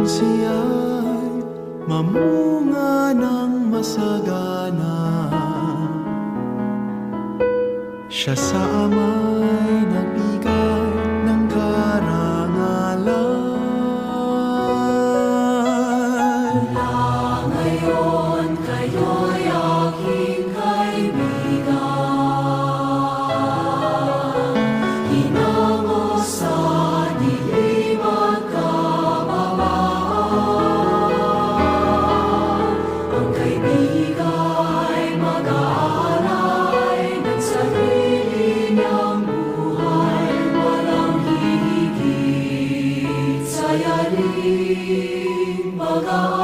siya'y mamunga ng masagana. Siya sa ama'y nagbigay ng karangalan. Mula ngayon kayo'y aking kaibigan, hinango sa dilim at kababaan. Ang kaibiga'y mag-aalay ng sarili niyang buhay, walang hihigit sa yaring pag-aalay.